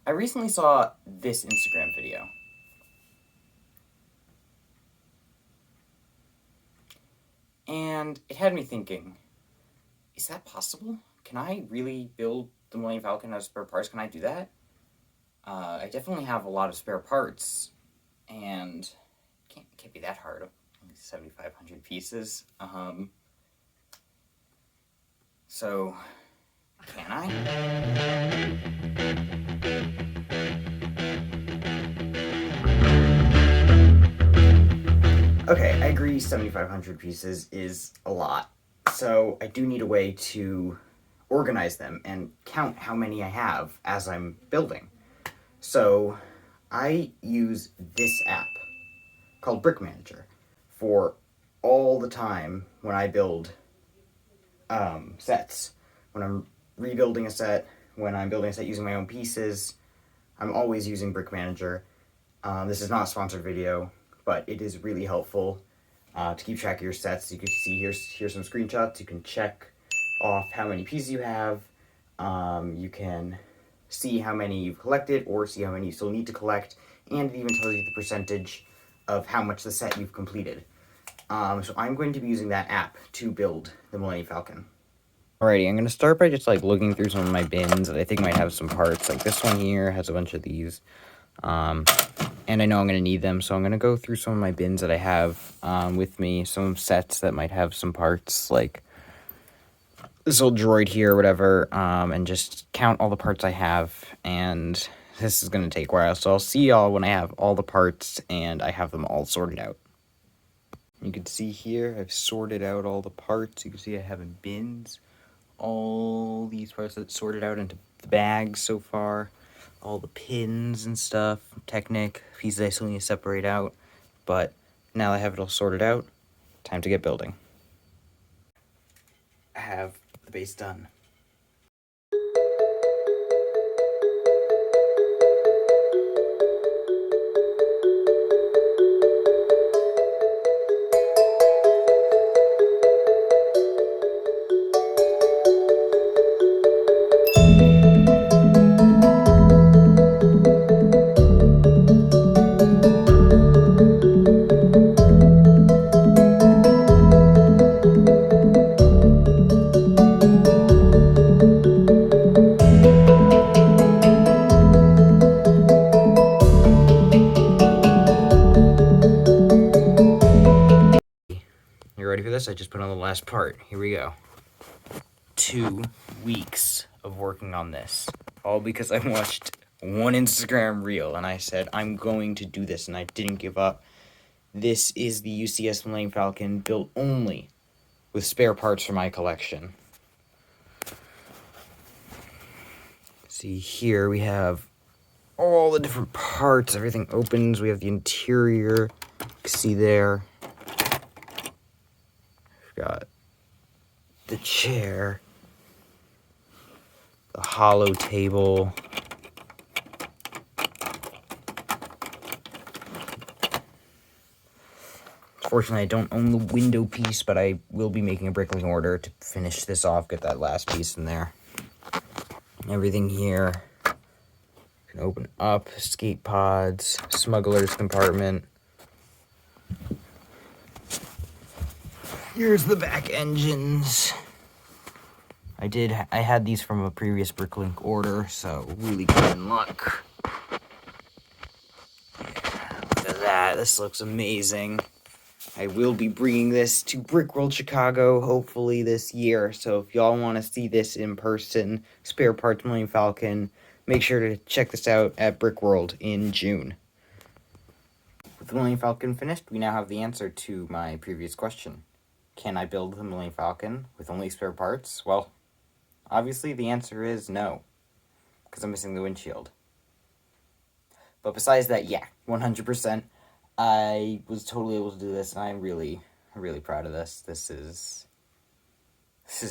I recently saw this Instagram video. And it had me thinking, is that possible? Can I really build the Millennium Falcon out of spare parts? Can I do that? I definitely have a lot of spare parts, and it can't be that hard. Only 7,500 pieces. So, can I? Okay, I agree 7,500 pieces is a lot. So I do need a way to organize them and count how many I have as I'm building. So I use this app called Brick Manager for all the time when I build sets. When I'm rebuilding a set, when I'm building a set using my own pieces, I'm always using Brick Manager. This is not a sponsored video, but it is really helpful to keep track of your sets. You can see here's some screenshots. You can check off how many pieces you have. You can see how many you've collected or see how many you still need to collect, and it even tells you the percentage of how much the set you've completed. So I'm going to be using that app to build the Millennium Falcon. Alrighty, I'm going to start by just looking through some of my bins that I think might have some parts. Like this one here has a bunch of these. And I know I'm going to need them, so I'm going to go through some of my bins that I have with me, some sets that might have some parts, like this old droid here or whatever, and just count all the parts I have, and this is going to take a while, so I'll see y'all when I have all the parts and I have them all sorted out. You can see here, I've sorted out all the parts. You can see I have in bins all these parts that sorted out into the bags so far. All the pins and stuff, Technic, pieces I still need to separate out, but now I have it all sorted out, time to get building. I have the base done. You ready for this? I just put on the last part. Here we go. 2 weeks of working on this. All because I watched one Instagram reel and I said, I'm going to do this, and I didn't give up. This is the UCS Millennium Falcon built only with spare parts for my collection. See here we have all the different parts. Everything opens. We have the interior. You can see there. We've got the chair, the hollow table, fortunately I don't own the window piece, but I will be making a brickling order to finish this off, get that last piece in there. Everything here can open up, escape pods, smuggler's compartment. Here's the back engines. I had these from a previous Bricklink order, so really good in luck. Yeah, look at that, this looks amazing. I will be bringing this to Brickworld Chicago, hopefully this year, so if y'all want to see this in person, Spare Parts Millennium Falcon, make sure to check this out at Brickworld in June. With the Millennium Falcon finished, we now have the answer to my previous question. Can I build the Millennium Falcon with only spare parts? Well, obviously the answer is no, because I'm missing the windshield. But besides that, yeah, 100%. I was totally able to do this, and I'm really proud of this. This is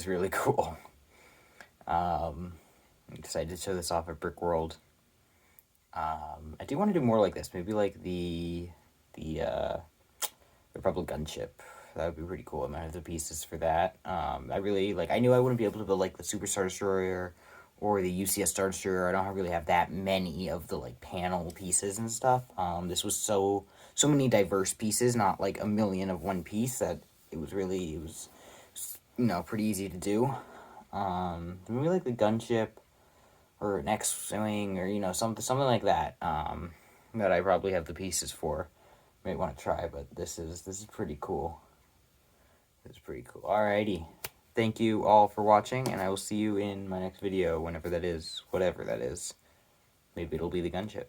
really cool. I'm excited to show this off at Brickworld. I do want to do more like this. Maybe like the Republic gunship. That would be pretty cool. I might have the pieces for that. I knew I wouldn't be able to build like the Superstar Destroyer or the UCS Star Destroyer. I don't really have that many of the like panel pieces and stuff. This was so many diverse pieces, not like a million of one piece, that it was pretty easy to do. Maybe like the gunship or an X-wing, or something like that. That I probably have the pieces for. Might want to try, but this is pretty cool. It's pretty cool. Alrighty. Thank you all for watching, and I will see you in my next video, whenever that is, whatever that is. Maybe it'll be the gunship.